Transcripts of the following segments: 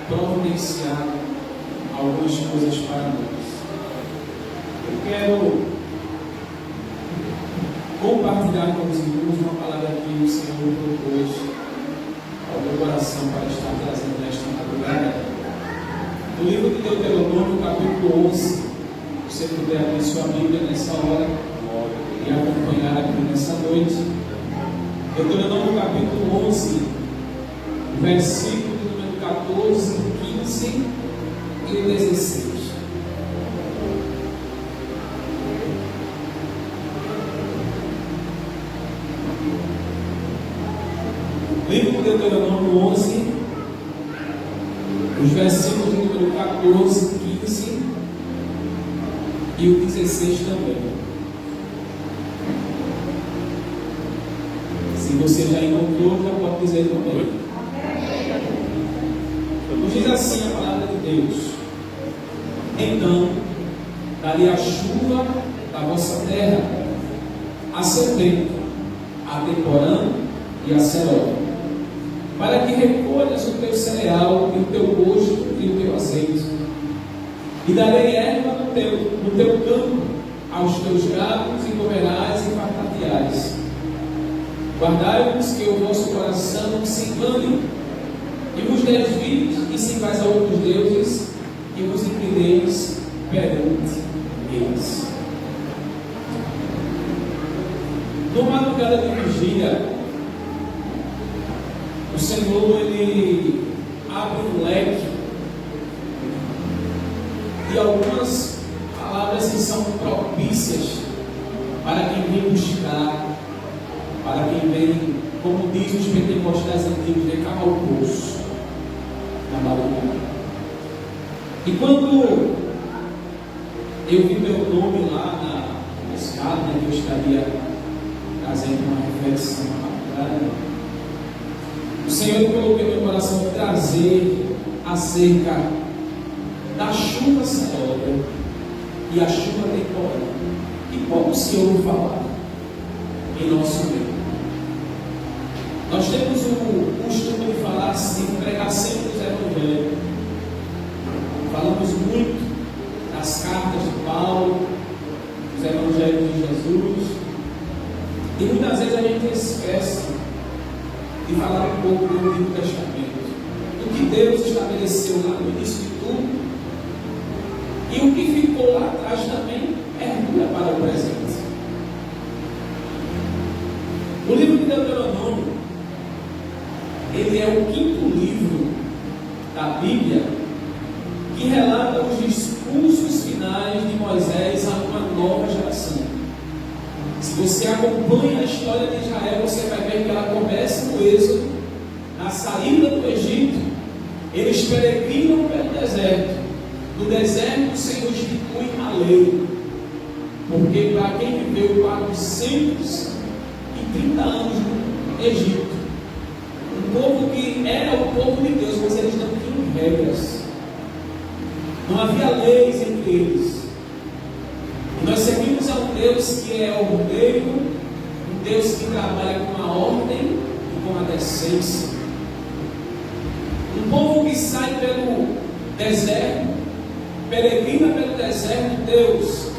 providenciado algumas coisas para nós. Eu quero compartilhar com os irmãos uma palavra que o Senhor propôs ao meu coração para estar trazendo nesta madrugada. No livro de Deuteronômio, capítulo 11, se você puder abrir sua Bíblia nessa hora e acompanhar aqui nessa noite. Deuteronômio, capítulo 11, versículo número 14, 15 e 16. Livro de Deuteronômio 11, os versículos número 14, 15 e o 16 também. Se você já encontrou, já pode dizer também. Nos diz assim a palavra de Deus: então darei a chuva da vossa terra, a seu tempo, a temporã e a cerola, para que recolhas o teu cereal, e o teu gosto e o teu azeite. E darei erva no teu campo, aos teus gados, e comerás e fartateares. Guardai-vos que o vosso coração não se engane, e vos desvies e sirvais a outros deuses, e vos inclineis perante eles. No madrugada de vigília, o Senhor, Ele abre um leque de algumas palavras que são propícias para quem vem buscar, para quem vem, como diz os pentecostais antigos, de cavar o poço na madrugada. E quando eu vi meu nome lá na escada, que eu estaria trazendo uma reflexão na madrugada, o Senhor colocou em meu coração trazer acerca da chuva cerola e a chuva temporã. E pouco se ouve falar em nosso meio. Nós temos o costume de falar assim, de pregar sempre os evangelhos. Falamos muito das cartas de Paulo, dos evangelhos de Jesus, e muitas vezes a gente esquece de falar um pouco do Antigo Testamento, do que Deus estabeleceu lá no início de tudo, e o que ficou lá atrás também perdura para o presente. O livro de Deuteronômio, ele é o quinto livro da Bíblia que relata os discursos finais de Moisés a uma nova geração. Se você acompanha a história de Israel, você vai ver que ela começa no Êxodo, na saída do Egito. Eles peregrinam pelo deserto. No deserto o Senhor institui a lei, porque para quem viveu 430 anos no Egito, um povo que era o povo de Deus, mas eles não tinham regras, não havia leis entre eles. E nós servimos a um Deus que é ordeiro, um Deus que trabalha com a ordem e com a decência. Um povo que sai pelo deserto, peregrina pelo deserto. Deus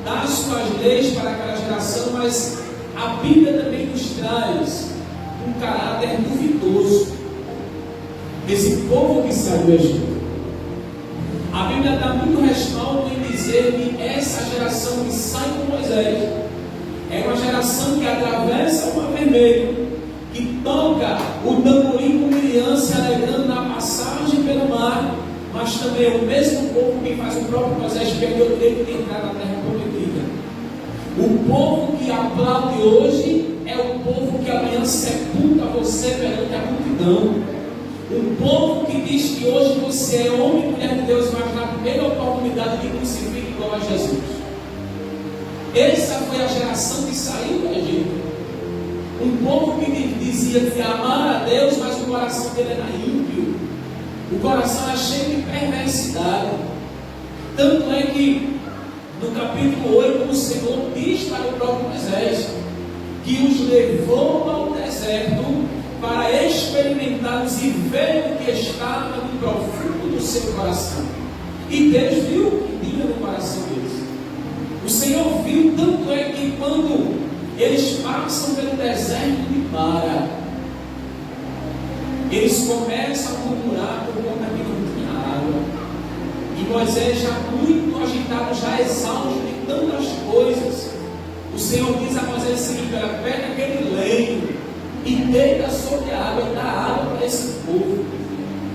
dá as suas leis para aquela geração, mas a Bíblia também nos traz um caráter duvidoso desse povo que sai do Egito. A Bíblia dá muito respaldo em dizer que essa geração que sai com Moisés é uma geração que atravessa o Mar Vermelho, que toca o tamborim com Miriam, se alegrando na passagem pelo mar, mas também é o mesmo povo que faz o próprio Moisés perder o tempo de entrar na terra prometida. O povo que aplaude hoje é o povo que amanhã sepulta você perante a multidão. Um povo que diz que hoje você é homem e mulher de Deus, mas na primeira oportunidade de crucificar igual a Jesus. Essa foi a geração que saiu do Egito. Um povo que dizia que amar a Deus, mas o coração dele era ímpio. O coração era cheio de perversidade. Tanto é que no capítulo 8 o Senhor diz para o próprio Moisés que os levou ao deserto para experimentarmos e ver o que estava no profundo do seu coração. E Deus viu o que tinha no coração deles. O Senhor viu, tanto é que quando eles passam pelo deserto de Mara, eles começam a murmurar por conta que não tinha água. E Moisés, já muito agitado, já exausto de tantas coisas, o Senhor diz a Moisés o seguinte: pega aquele leito e deita sobre a água e dá água para esse povo,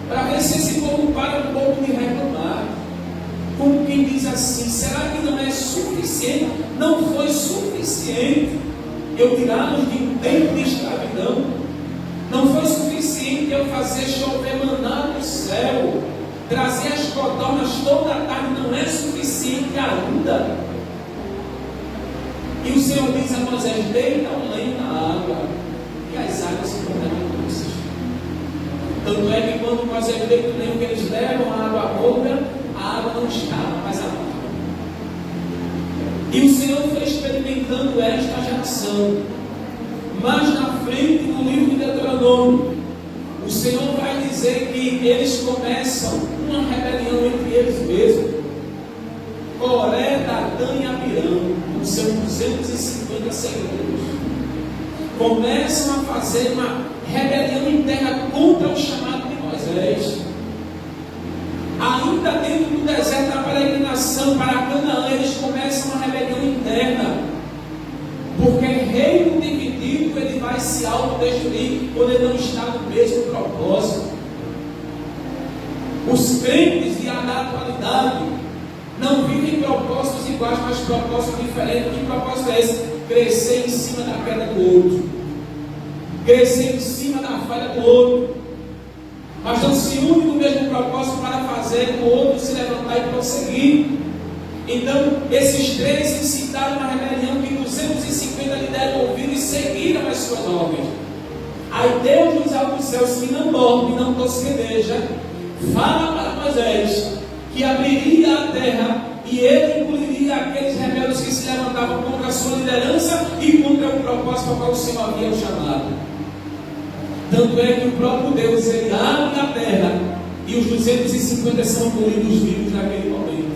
para ver se esse povo para um pouco de reclamar. Como quem diz assim: será que não é suficiente? Não foi suficiente eu tirá-los de um tempo de escravidão? Não foi suficiente eu fazer chover maná do céu, trazer as codornas toda a tarde? Não é suficiente ainda? E o Senhor diz a Moisés: deita o leito na água e as águas se tornarão doces. Tanto é que quando Moisés deita o leito, que eles levam a água à boca, a água não estava mais amarga. E o Senhor foi experimentando esta geração. Mais na frente, no livro de Deuteronômio, o Senhor vai dizer que eles começam uma rebelião entre eles mesmos. Coré, Datã e Abirão, com seus 250 seguidores, começam a fazer uma rebelião interna contra o chamado de Moisés. Ainda dentro do deserto da peregrinação para Canaã, eles começam uma rebelião interna, porque reino dividido ele vai se autodestruir quando ele não está no mesmo propósito. Os crentes da atualidade não vivem propósitos iguais, mas propósitos diferentes. Que propósito é esse? Crescer em cima da queda do outro, crescer em cima da falha do outro, mas não se une no mesmo propósito para fazer o outro se levantar e prosseguir. Então, esses três incitaram uma rebelião que 250 lhe deram ouvido e seguiram as suas ordens. Aí Deus diz aos céus que não dorme, não tosquedeja, fala para Moisés que abriria a terra e ele engoliria aqueles rebeldes que se levantavam contra a sua liderança e contra o propósito ao qual o Senhor havia chamado. Tanto é que o próprio Deus, ele abre a terra e os 250 são engolidos vivos naquele momento.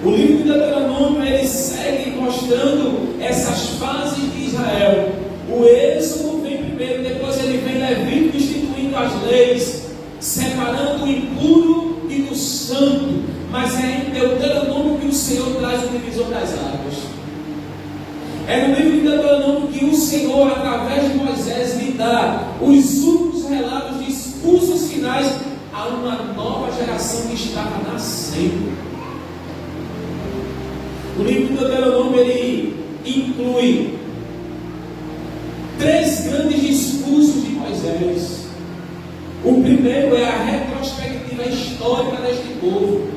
O livro de Deuteronômio, ele segue mostrando essas fases de Israel. O êxodo vem primeiro, depois ele vem Levítico instituindo as leis, separando o impuro e do santo. Mas é em Deuteronômio que o Senhor traz o divisor das águas. É no livro de Deuteronômio que o Senhor, através de Moisés, lhe dá os últimos relatos, discursos finais a uma nova geração que estava nascendo. O livro de Deuteronômio, ele inclui 3 grandes discursos de Moisés. O primeiro é a retrospectiva histórica deste povo,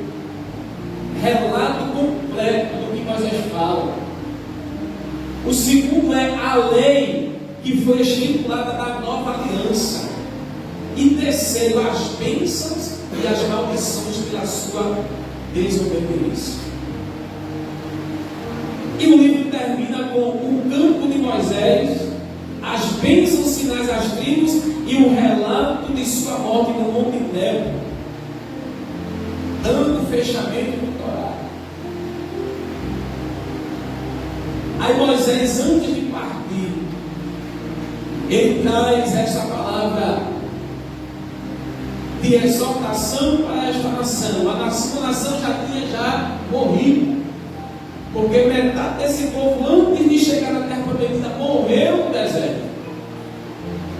relato completo do que Moisés fala. O segundo é a lei que foi estipulada da nova aliança. E terceiro, as bênçãos e as maldições pela sua desobediência. E o livro termina com o campo de Moisés, as bênçãos sinais às tribos e o relato de sua morte no Monte Nebo, dando fechamento do Torá. Aí Moisés, antes de partir, ele traz essa palavra de exortação para esta nação. A nação já tinha morrido, porque metade desse povo, antes de chegar na terra prometida, morreu no deserto.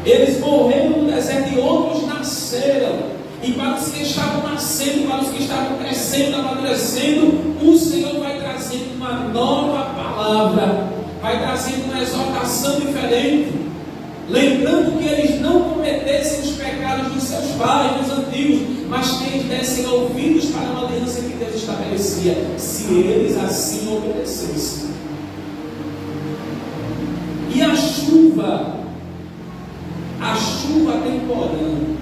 Eles morreram no deserto e outros nasceram. E para os que estavam nascendo, para os que estavam crescendo, amadurecendo, o Senhor vai trazendo uma nova palavra, vai trazendo uma exortação diferente, lembrando que eles não cometessem os pecados dos seus pais, dos antigos, mas que eles dessem ouvidos para uma aliança que Deus estabelecia, se eles assim obedecessem. E a chuva temporânea,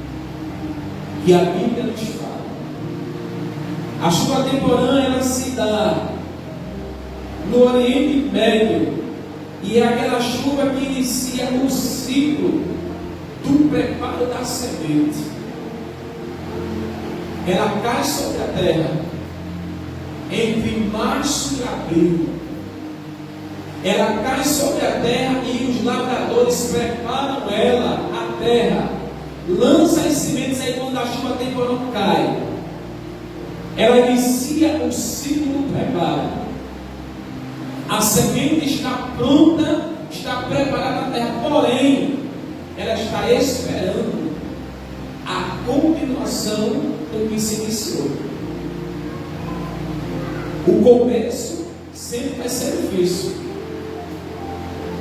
que a Bíblia nos fala. A chuva temporânea, ela se dá no Oriente Médio, e é aquela chuva que inicia o ciclo do preparo da semente. Ela cai sobre a terra entre março e abril. Ela cai sobre a terra e os lavradores preparam ela, a terra, lança as sementes. Aí quando a chuva temporal cai, ela inicia o ciclo do preparo. A semente está pronta, está preparada na terra, porém ela está esperando a continuação do que se iniciou. O começo sempre vai ser difícil.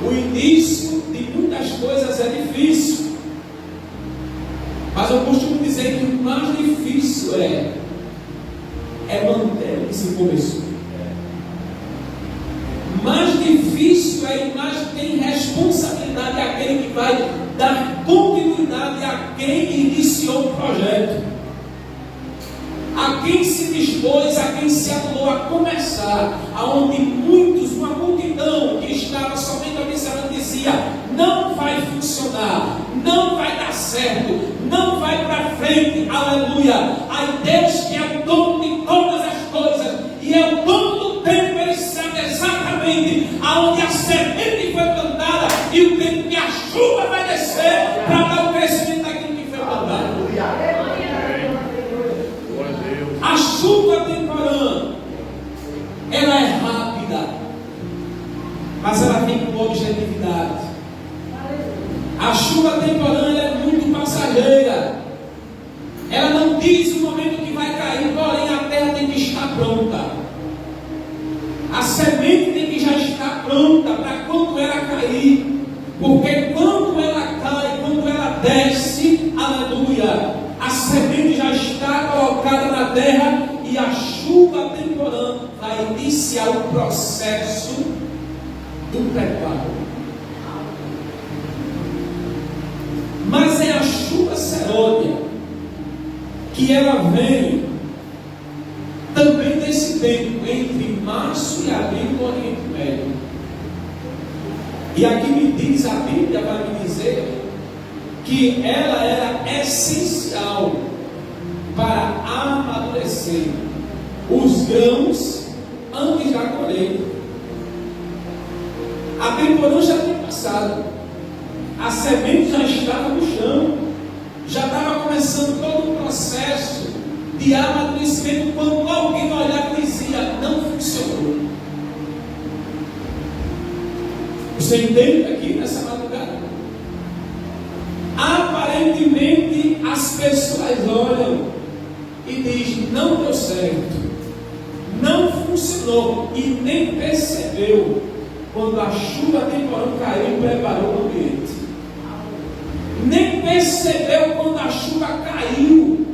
O início de muitas coisas é difícil. Mas eu costumo dizer que o mais difícil é manter o que se começou. Mais difícil é e mais tem responsabilidade aquele que vai dar continuidade a quem iniciou o projeto, a quem se dispôs, a quem se atolou a começar, aonde muitos, uma multidão que estava somente observando dizia: não vai funcionar, não vai dar certo, não vai para frente, aleluia. Aí Deus, que é o dono de todas as coisas e é o dono do tempo, Ele sabe exatamente aonde a semente foi plantada e o tempo que a chuva vai descer para dar o crescimento daquilo que foi plantado. A chuva temporã, ela é rápida, mas ela tem uma objetividade. A chuva temporã é muito passageira. Ela não diz o momento que vai cair, porém a terra tem que estar pronta. A semente tem que já estar pronta para quando ela cair. Porque quando ela cai, quando ela desce, aleluia, a semente já está colocada na terra e a chuva temporã vai iniciar o processo do preparo. Mas é a chuva serôdia que ela vem também nesse tempo, entre março e abril no Oriente Médio. E aqui me diz, a Bíblia vai me dizer que ela era essencial para amadurecer os grãos antes da colheita. A temporada já tinha passado, a semente já estava no chão, já estava começando todo o processo de amadurecimento, quando alguém olhava e dizia: não funcionou. Você entende aqui nessa madrugada? Aparentemente as pessoas olham e dizem: não deu certo, não funcionou, e nem percebeu quando a chuva temporal caiu e preparou o ambiente. Nem percebeu quando a chuva caiu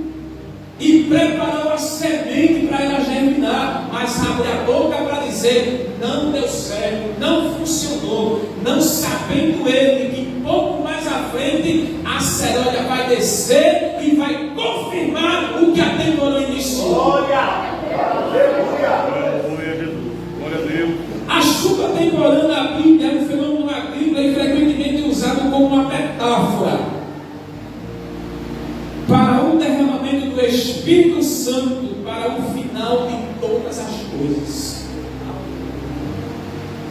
e preparou a semente para ela germinar, mas abre a boca para dizer: não deu certo, não funcionou, não sabendo ele que pouco mais à frente a seródia vai descer e vai confirmar o que a temporada iniciou. Glória a Jesus, glória a Deus. A chuva temporã na Bíblia é um fenômeno agrícola e frequentemente usado como uma metáfora para o derramamento do Espírito Santo para o final de todas as coisas.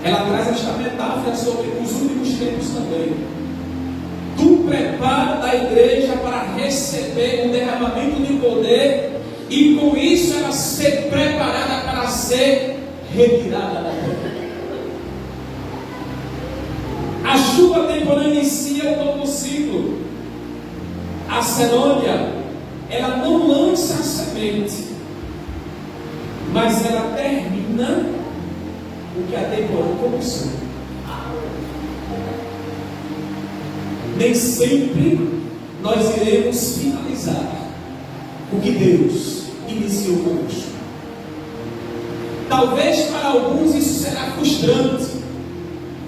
Ela traz esta metáfora sobre os últimos tempos também, do preparo da igreja para receber o derramamento de poder e com isso ela ser preparada para ser retirada da terra. A chuva temporã inicia o novo ciclo. A serôdia, ela não lança a semente, mas ela termina o que a temporada começou. Nem sempre nós iremos finalizar o que Deus iniciou conosco. Talvez para alguns isso será frustrante.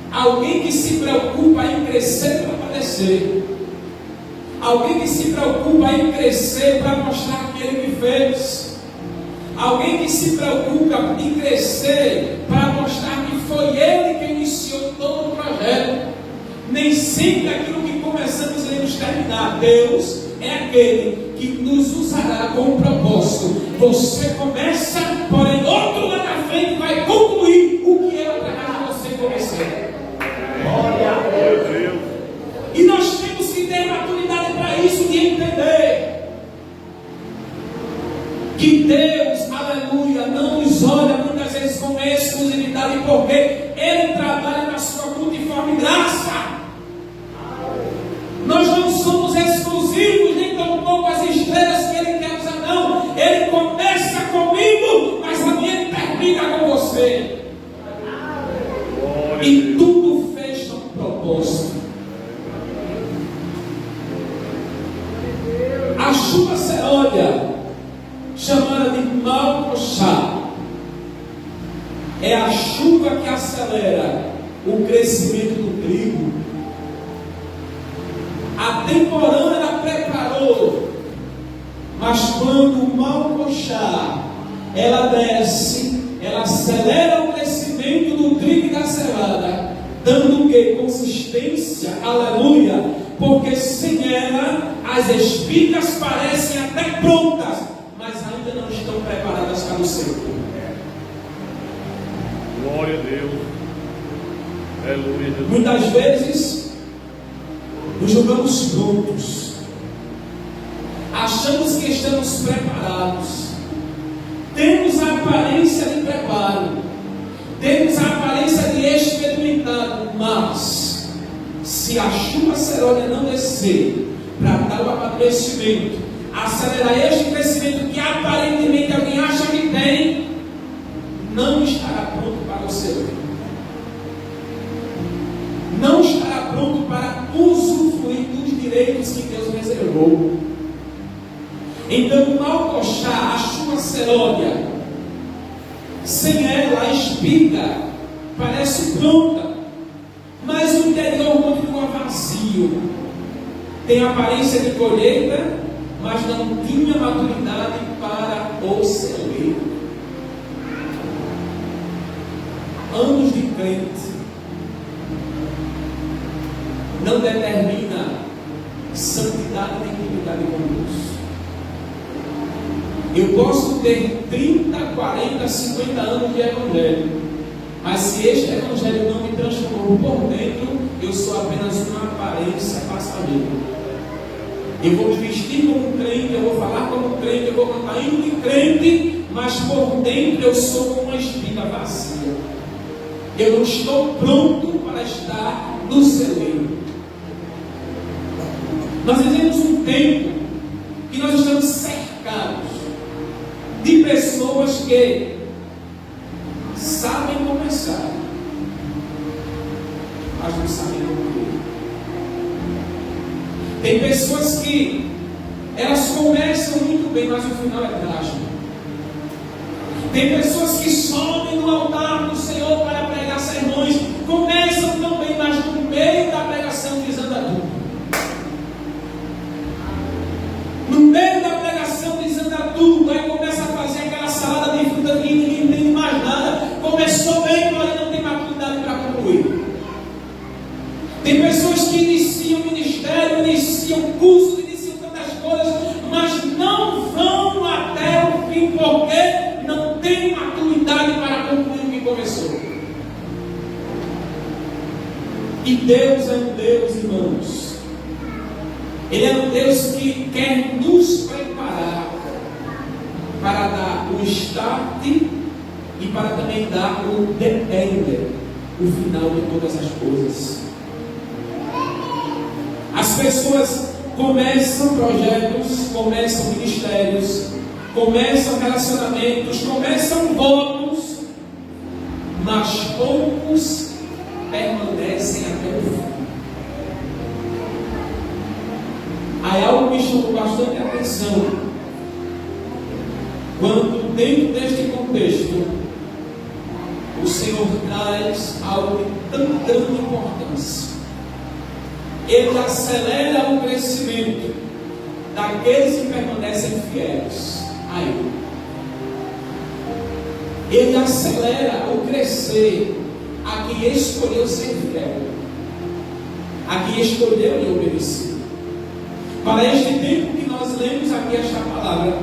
Alguém que se preocupa em crescer para aparecer, alguém que se preocupa em crescer para mostrar aquele que fez, alguém que se preocupa em crescer para mostrar que foi ele que iniciou todo o projeto. Nem sempre aquilo que começamos iremos terminar. Deus é aquele que nos usará com um propósito. Você começa, porém outro lá na frente vai concluir o que eu através de você comecei. Glória a Deus. E nós temos que ter maturidade para isso, de entender que Deus, aleluia, não nos olha muitas vezes com exclusividade, porque Ele trabalha na sua multiforme graça. Nós não somos exclusivos, nem tampouco as estrelas que Ele quer usar, não. Ele começa comigo, mas também termina com você. E tudo fecha um propósito. A chuva seródia, chamada de Malcochá, é a chuva que acelera o crescimento do trigo. A temporada ela preparou, mas quando o Malcochá ela desce, ela acelera o crescimento do trigo e da cevada, dando o que? Consistência, aleluia, porque sem ela as espigas parecem até prontas, mas ainda não estão preparadas para o seco. Glória a Deus. Aleluia. Muitas vezes nos julgamos prontos, achamos que estamos preparados, temos a aparência de preparo, temos a aparência de experimentado, mas se a chuva seródia não descer para dar o amadurecimento, acelerar este crescimento que aparentemente alguém acha que tem, não estará pronto para o seu. Não estará pronto para usufruir dos direitos que Deus reservou. Então, o Malcochá, a chuva seródia, sem ela a espiga parece pronta, mas o interior continua vazio. Tem aparência de colheita, mas não tinha maturidade para o celeiro. Anos de crente não determina santidade e intimidade com Deus. Eu posso ter 30, 40, 50 anos de evangelho, mas se este evangelho não me transformou por dentro, eu sou apenas uma aparência passageira. Eu vou me vestir como um crente, eu vou falar como um crente, eu vou cantar hino de crente, mas por dentro eu sou como uma espiga vazia. Eu não estou pronto para estar no celeiro. Nós vivemos um tempo que nós estamos cercados de pessoas que sabem começar, mas não sabem concluir. Tem pessoas que elas começam muito bem, mas o final é trágico. Tem pessoas que sobem no altar do Senhor para pregar sermões, começam tão bem, mas no meio da pregação desanda tudo. No meio da pregação desanda tudo, aí começa a fazer aquela salada de fruta que ninguém entende mais nada. Começou bem, mas não tem maturidade para concluir. Tem pessoas que iniciam ministério, iniciam curso, iniciam tantas coisas, mas não vão até o fim, porque não tem maturidade para concluir o que começou. E Deus é um Deus, irmãos. Ele é um Deus que quer nos preparar para dar o start e para também dar o depender, o final de todas as coisas. As pessoas começam projetos, começam ministérios, começam relacionamentos, começam votos, mas poucos permanecem até o fim. Aí algo me chamou bastante atenção, quando dentro deste contexto o Senhor traz algo de tão grande importância. Ele acelera o crescimento daqueles que permanecem fiéis a Ele. Ele acelera o crescer a quem escolheu ser fiel. a quem escolheu e obedeceu. Para este tempo que nós lemos aqui esta palavra,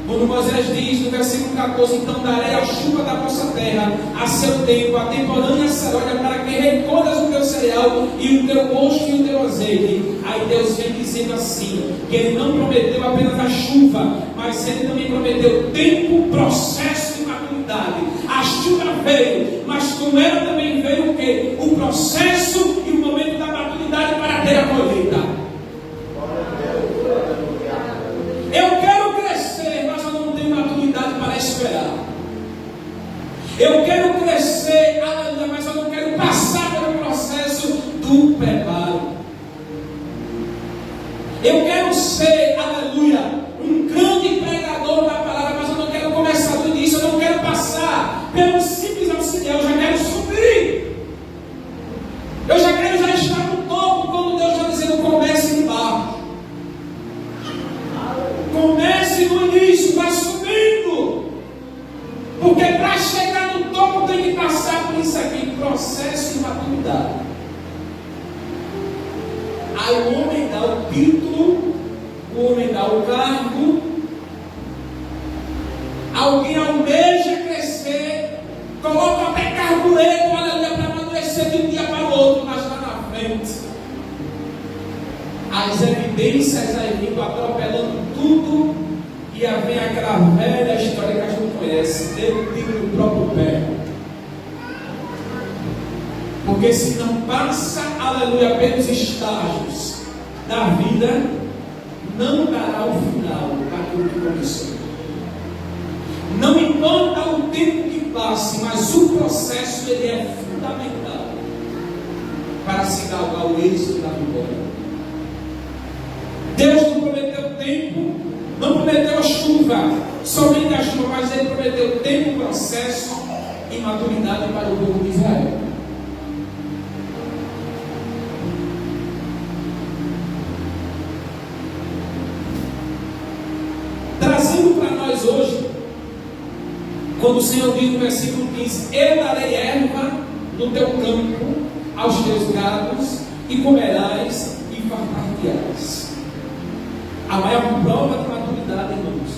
quando Moisés diz no versículo 14: então darei a chuva da vossa terra a seu tempo, a temporânea serolha, para que recolhas o teu cereal e o teu mosto e o teu azeite. Aí Deus vem dizendo assim, que Ele não prometeu apenas a chuva, mas Ele também prometeu tempo, processo e maturidade. A chuva veio, mas com ela também veio o quê? O processo e o momento da maturidade para ter a colheita. Eu quero crescer, mas eu não tenho maturidade para esperar. Eu quero crescer, aleluia, mas eu não quero passar pelo processo do preparo. Eu quero ser, aleluia, um grande pregador da palavra, mas eu não quero começar do início, eu não quero passar pelo simples auxiliar, eu já quero subir. Eu já quero já estar no topo, quando Deus está dizendo comece embaixo. Comece no início, vai subindo. Porque para chegar no topo tem que passar por isso aqui, processo de maturidade. Aí o homem dá o título, o homem dá o cargo, alguém almeja crescer, coloca até carbureto, aleluia, para amadurecer de um dia para o outro, mas lá na frente as evidências aí vindo atropelando tudo, e aí vem aquela velha história que a gente conhece, deu tiro no próprio pé. Porque se não passa, aleluia, pelos estágios da vida, não dará o final daquilo que começou. Não importa o tempo que passe, mas o processo ele é fundamental para se galgar o êxito da vitória. Deus não prometeu tempo, não prometeu a chuva, somente a chuva, mas Ele prometeu tempo, processo e maturidade para o povo de Israel. Trazendo para nós hoje, quando o Senhor diz no versículo 15: eu darei erva no teu campo aos teus gados, e comerás e fartar-te-ás. A maior prova de maturidade, irmãos,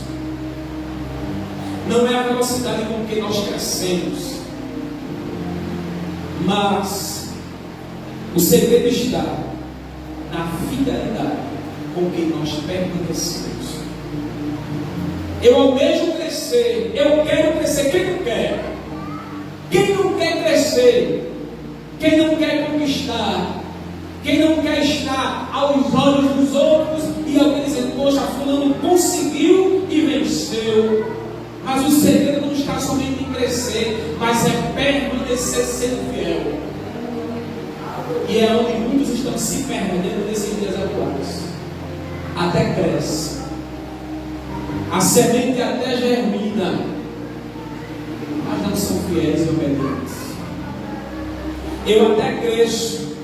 não é a velocidade com que nós crescemos, mas o segredo está na fidelidade com que nós permanecemos. Eu almejo crescer, eu quero crescer. Quem não quer? Quem não quer crescer? Quem não quer conquistar? Quem não quer estar aos olhos dos outros e alguém dizendo, poxa, fulano conseguiu e venceu. Mas o segredo não está somente em crescer, mas é permanecer sendo fiel. E é onde muitos estão se perdendo nesses dias atuais. Até cresce, a semente até germina, mas não são fiéis e obedientes. Eu até cresço,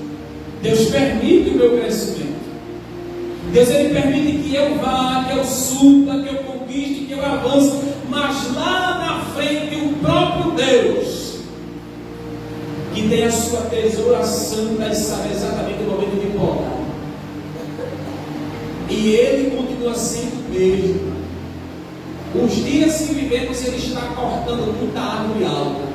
Deus permite o meu crescimento. Deus ele permite que eu vá, que eu suba, que eu conquiste, que eu avance. Mas lá na frente o próprio Deus, que tem a sua tesoura santa e sabe exatamente o momento de podar. E Ele continua sendo o mesmo. Os dias que vivemos, Ele está cortando muita árvore alta.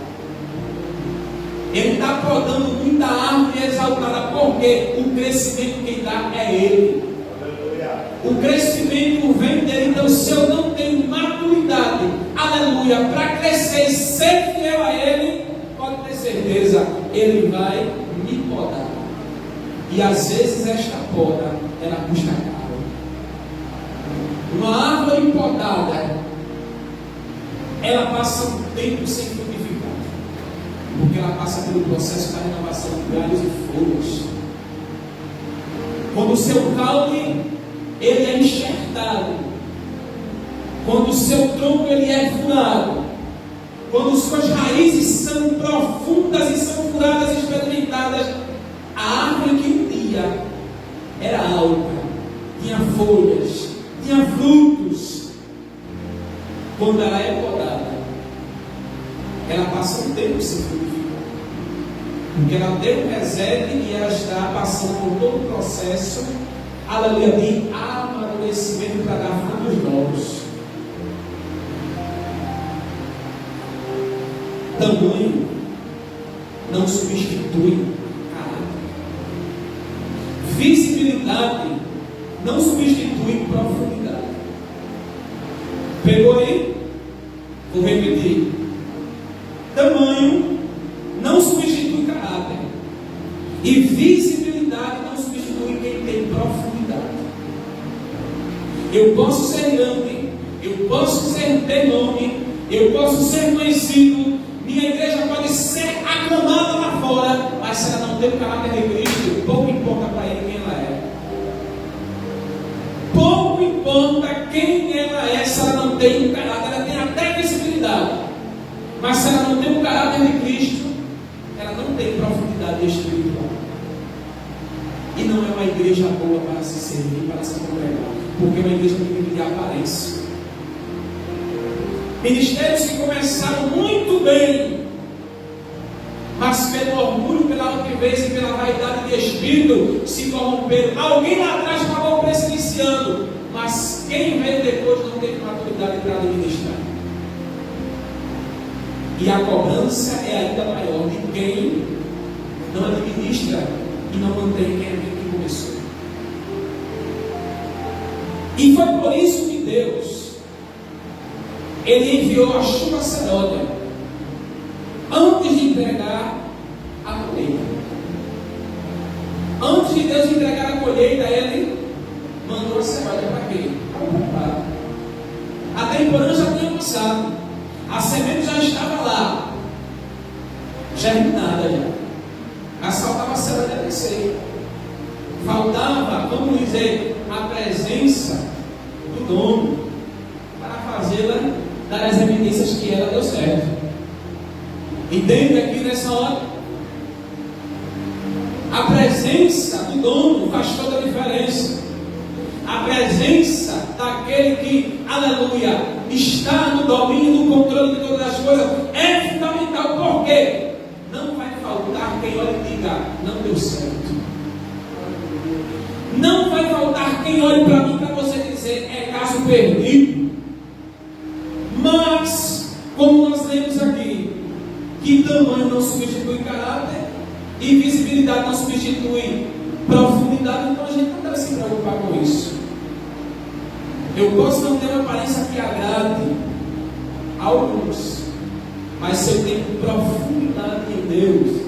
Ele está podando muita árvore exaltada, porque o crescimento quem dá é Ele. O crescimento vem dele. Então, se eu não tenho maturidade, aleluia, para crescer e ser fiel a Ele, pode ter certeza, Ele vai me podar. E às vezes esta poda, ela custa caro. Uma árvore podada, ela passa um tempo sem frutificar, porque ela passa pelo processo da renovação de galhos e folhas. Quando o seu caule ele é enxertado, quando o seu tronco ele é furado, quando suas raízes são profundas e são furadas e experimentadas, a árvore que um dia era alta, tinha folhas, tinha frutos, quando ela é podada, ela passa um tempo sem frutificar. Porque ela deu um reset e ela está passando por todo o processo, aleluia, de amadurecimento para dar frutos novos. Tamanho não substitui caráter. Visibilidade não substitui profundidade. Pegou aí? Vou repetir. Tamanho não substitui caráter. E visibilidade não substitui quem tem profundidade. Eu posso ser grande, eu posso ter nome, eu posso ser conhecido, minha igreja pode ser aclamada lá fora, mas se ela não tem o caráter de Cristo, pouco importa para ele quem ela é. Pouco importa quem ela é se ela não tem o caráter. Ela tem até visibilidade, mas se ela não tem o caráter de Cristo, ela não tem profundidade espiritual. E não é uma igreja boa para se servir, para se congregar, porque é uma igreja que vive de aparência. Ministérios que começaram muito bem, mas pelo orgulho, pela altivez e pela vaidade de espírito se corromperam. Alguém lá atrás pagou o preço iniciando, mas quem veio depois não teve maturidade para administrar. E a cobrança é ainda maior de quem não administra e não mantém quem começou. E foi por isso que Deus, Ele enviou a chuva seródia antes de entregar a colheita. Antes de Deus entregar a colheita, Ele mandou a seródia para quê? Para o culpado. A temporada já tinha passado, a semente já estava lá, germinada já. Mas faltava a seródia descer. Faltava, vamos dizer, a presença do dono para fazê-la dar as evidências que ela deu certo. Entende aqui nessa hora? A presença do dono faz toda a diferença. A presença daquele que, aleluia, está no domínio, no controle de todas as coisas é fundamental. Por quê? Não vai faltar quem olhe e diga, não deu certo. Não vai faltar quem olhe para mim para você dizer, é caso perdido. Mas, como nós lemos aqui, que tamanho não substitui caráter e visibilidade não substitui profundidade, então a gente não deve se preocupar com isso. Eu posso não ter uma aparência que agrade a alguns, mas se eu tenho profundidade em Deus,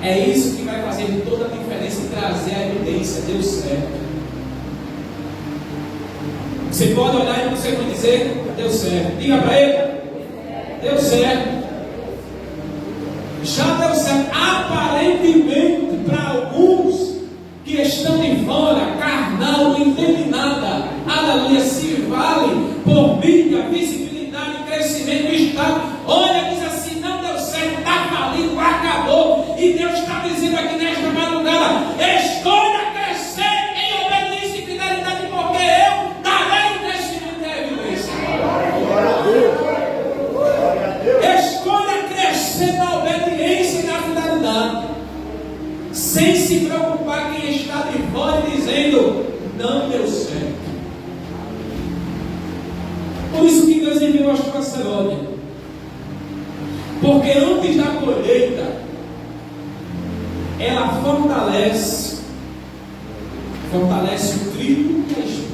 é isso que vai fazer toda a diferença e trazer a evidência. Deu certo. Você pode olhar e você vai dizer, deu certo. Diga para ele, deu certo. Já deu certo. Aparentemente, para alguns que estão de fora, carnal, não entende nada, aleluia, se vale por mídia, visibilidade, crescimento, estado. Olha, diz assim, não deu certo, está falido, acabou. E Deus está dizendo aqui nesta madrugada, escolha crescer em obediência e fidelidade, porque eu darei o crescimento e a evidência. Escolha crescer na obediência e na fidelidade, sem se preocupar quem está de fora dizendo, não deu certo. Por isso que Deus enviou a chuva seródia, porque antes da colheita ela fortalece o trigo e a espiga.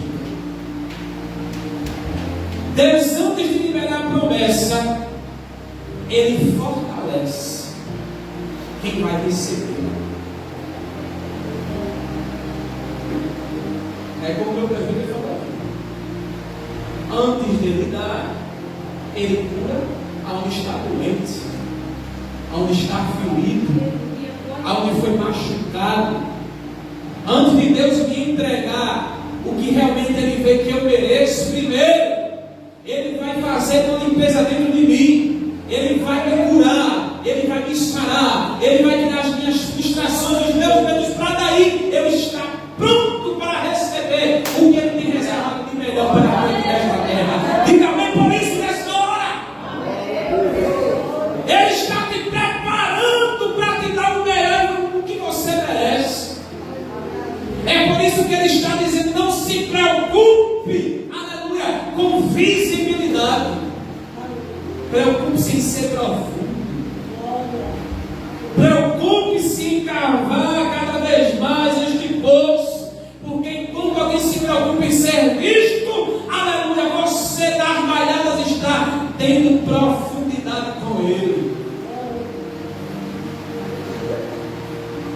Deus, antes de liberar a promessa, Ele fortalece quem vai receber. É como o meu prefeito falou. Antes dele dar, Ele cura aonde está doente, aonde está ferido, aonde foi machucado. Antes de Deus me entregar o que realmente Ele vê que eu mereço, primeiro Ele vai fazer uma limpeza dentro de mim. Ele vai me curar, Ele vai me sarar, Ele vai tirar as minhas frustrações, os meus medos, para daí eu estar pronto para receber o que Ele tem reservado de melhor para a noite desta terra. Diga amém por isso nesta hora. Ele está te preparando com visibilidade. Preocupe-se em ser profundo. Preocupe-se em cavar cada vez mais este poço, porque enquanto alguém se preocupa em ser visto, aleluia, você das malhadas está tendo profundidade com Ele.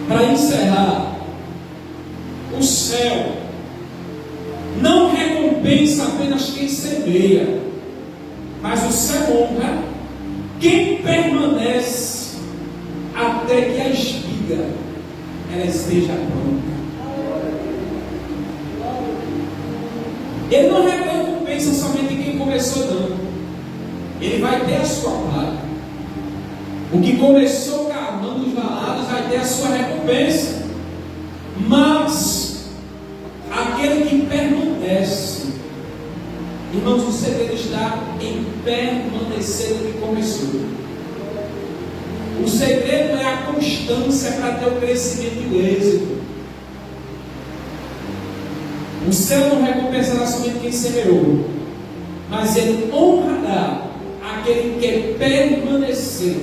Para encerrar, o céu não recompensa apenas quem semeia, mas o céu honra quem permanece até que a espiga ela esteja pronta. Ele não recompensa somente quem começou dando. Ele vai ter a sua paga. O que começou cavando os valados vai ter a sua recompensa. Mas aquele que permanece, irmãos, o segredo está em permanecer no que começou. O segredo é a constância para ter o crescimento e o êxito. O céu não recompensará somente quem semeou, mas Ele honrará aquele que permanecer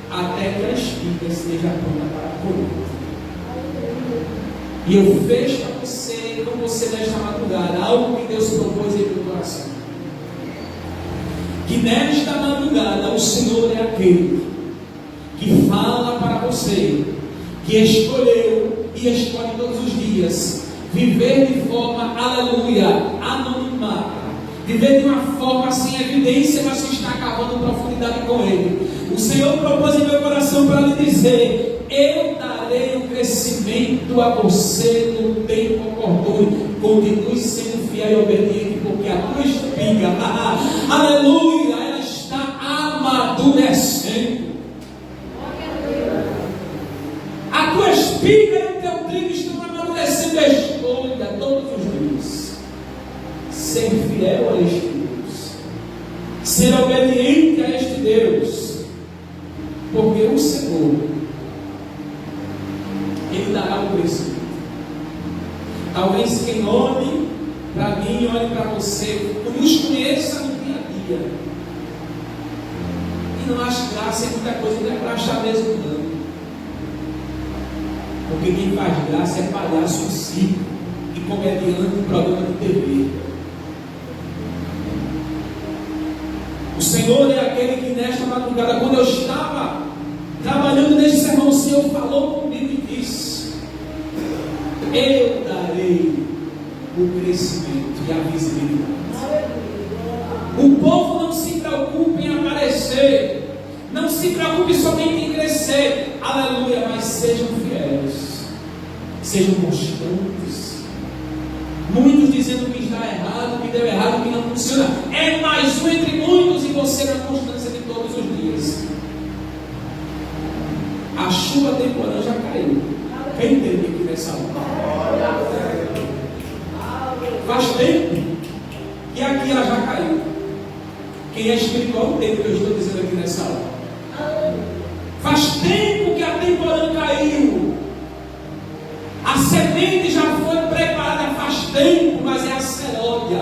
até que a espiga esteja pronta para a colheita. E eu vejo para você, com você nesta madrugada, algo que Deus propôs em meu coração. Que nesta madrugada o Senhor é aquele que fala para você, que escolheu e escolhe todos os dias viver de forma, aleluia, anonimada, viver de uma forma sem evidência, mas que está cavando profundidade com Ele. O Senhor propôs em meu coração para lhe dizer: eu darei o crescimento a você no tempo oportuno. Continue sendo fiel e obediente, porque a tua espiga, aleluia, ela está amadurecendo. A tua espiga e o teu trigo estão amadurecendo. Escolha todos os dias ser fiel a este Deus, ser obediente a este Deus, porque o Senhor, Ele dará o crescimento. Talvez quem olhe para mim, olhe para você, nos conheça no dia a dia e não ache graça em muita coisa, não é para achar mesmo não. Porque quem faz graça é palhaço em si e comediante em programa de TV. O Senhor é aquele que nesta madrugada, quando eu estava trabalhando neste sermão, o Senhor falou comigo e disse: eu darei o crescimento e a visibilidade. O povo não se preocupa em aparecer, não se preocupe somente em crescer, aleluia, mas sejam fiéis, sejam constantes. Muitos dizendo que está errado, que deu errado, que não funciona. É mais um entre muitos, e você na constância de todos os dias. A chuva temporã já caiu. Quem entende aqui nessa hora? Faz tempo que aqui ela já caiu. Quem é espiritual entende o que eu estou dizendo aqui nessa hora. Faz tempo que a temporã caiu. A semente já foi preparada faz tempo, mas é a seródia,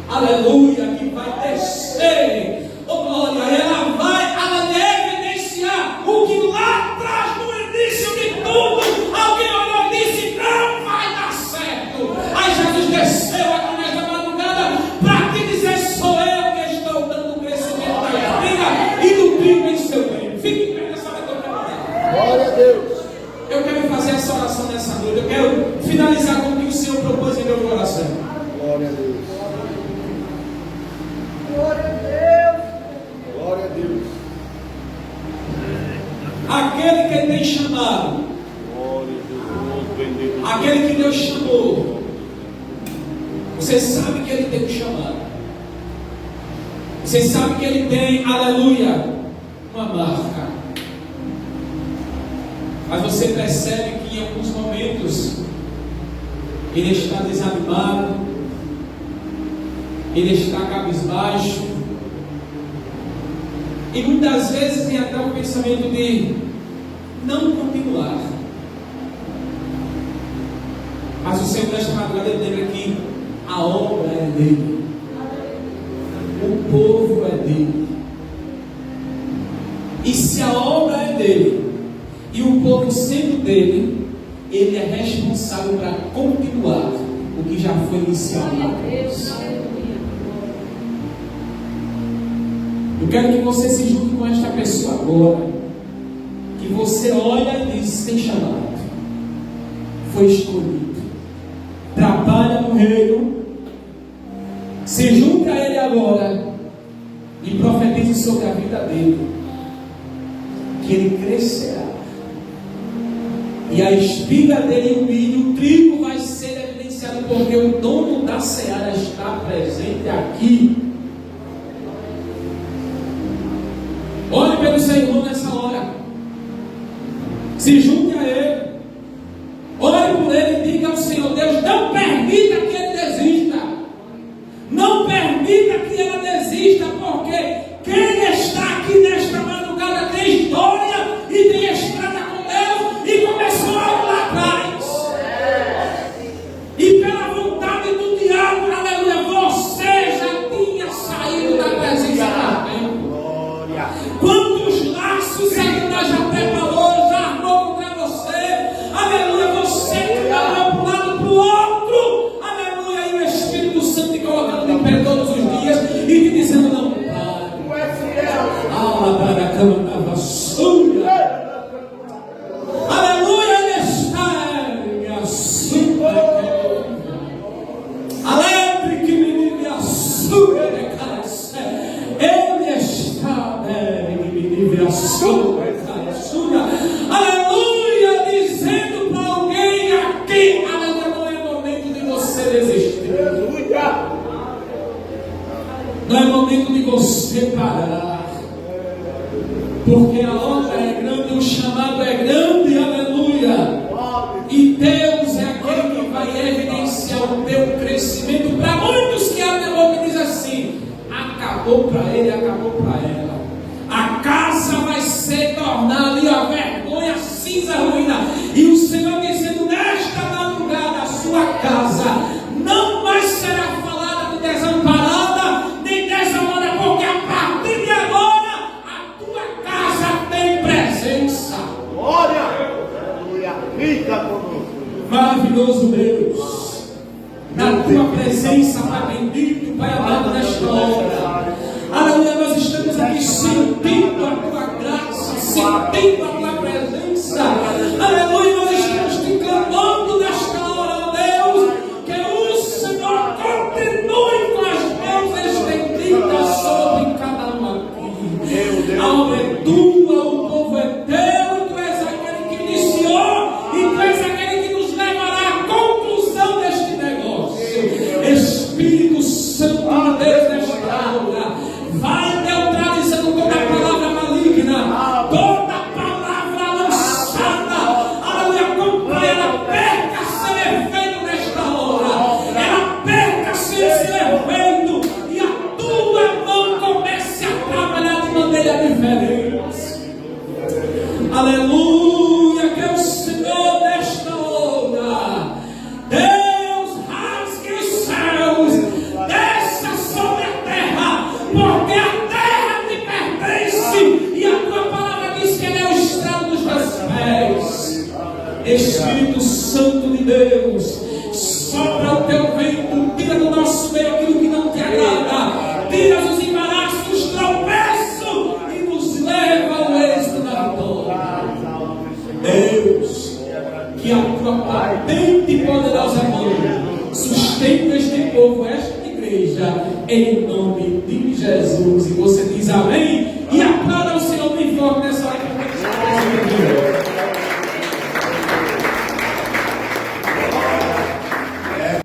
aleluia, que vai descer, oh glória, ela deve evidenciar o que lá atrás, no início de tudo, alguém olhou e disse: não vai dar certo. Aí Jesus desceu aqui nesta madrugada para te dizer: sou eu que estou dando o crescimento da vida e do trigo em seu reino. Fique bem nessa hora que eu quero orar. Glória a Deus. Eu quero fazer essa oração nessa noite. Eu quero finalizar com o que o Senhor propôs em meu coração. Glória a Deus. Glória a Deus. Glória a Deus. Aquele que tem chamado, aquele que Deus chamou, você sabe que Ele tem um chamado. Você sabe que Ele tem, aleluia, uma marca. Mas você percebe que em alguns momentos Ele está desanimado, Ele está cabisbaixo, e muitas vezes tem até o pensamento de não continuar. Mas o Senhor nesta madrugada lembra que a obra é dele. povo é dele. E se a obra é dele, e o povo sendo dele, ele é responsável para continuar o que já foi iniciado na cruz. Eu quero que você se junte com esta pessoa agora, que você olha e diz: tem chamado, foi escolhido, trabalha no reino. Se junte a ele agora e profetize sobre a vida dele, que ele crescerá, e a espiga dele e o milho, o trigo vai ser evidenciado, porque o dono da seara está presente aqui. Olhe pelo seu irmão nessa hora, se junte a ele, ore por ele e diga ao Senhor: Deus, não permita que ele desista, não permita que ela desista, porque quem está aqui nesta madrugada tem história e tem estrada com Deus e começou algo lá atrás, e pela vontade do diabo, aleluia, você já tinha saído da presença da Deus. Quantos laços Satanás já preparou, já armou contra você, aleluia, você que olhou para um lado para o outro, aleluia, e o Espírito Santo te colocando em pé todos os dias e te dizendo: não pare, ala da cama da vassoura, aleluia, ele está me assusta, alegre que me livre assusta de calaça, ele está aleluia, dizendo para alguém aqui: aleluia, não é momento de você desistir, não é momento de você parar, porque a obra é grande, o chamado é grande, aleluia, e Deus é aquele que vai evidenciar o teu crescimento. Para muitos que abrem a boca e dizem assim: acabou para ele, acabou para ela, a casa vai ser tornada ali a vergonha, cinza, ruína. E o Senhor dizendo: nesta madrugada a sua casa não mais será falada de desamparada, nem desamada, porque a partir de agora a tua casa tem presença. Glória, aleluia, fica conosco. Maravilhoso Deus, na tua presença, Pai bendito, Pai amado, nesta hora, aleluia, nós estamos aqui sentindo a tua graça, sentindo a tua presença, aleluia, nós estamos te clamando nesta hora, Deus, que o Senhor continue com as mãos estendidas sobre cada um aqui. A obra é tua, o povo é teu, e tu és aquele que iniciou, e tu és aquele que nos levará à conclusão deste negócio. Espírito Santo de Deus, nesta hora, vai neutralizando toda palavra maligna, toda palavra lançada, aleluia, contra ela, perca seu efeito nesta hora, ela perca seu efeito, e a tua mão comece a trabalhar de maneira diferente. Aleluia, que o Senhor nesta hora, Deus, rasgue os céus, desça sobre a terra, porque a terra te pertence, e a tua palavra diz que ele é o estrado dos teus pés. Espírito Santo de Deus, sopra o teu vento, tira do nosso meio aquilo que não te agrada, tira os embaraços, os tropeços, e nos leva ao êxito da vitória. Deus, que a tua patente e poderosa mão sustenta este povo, esta igreja, em nome de Jesus. E você diz amém, e aplauda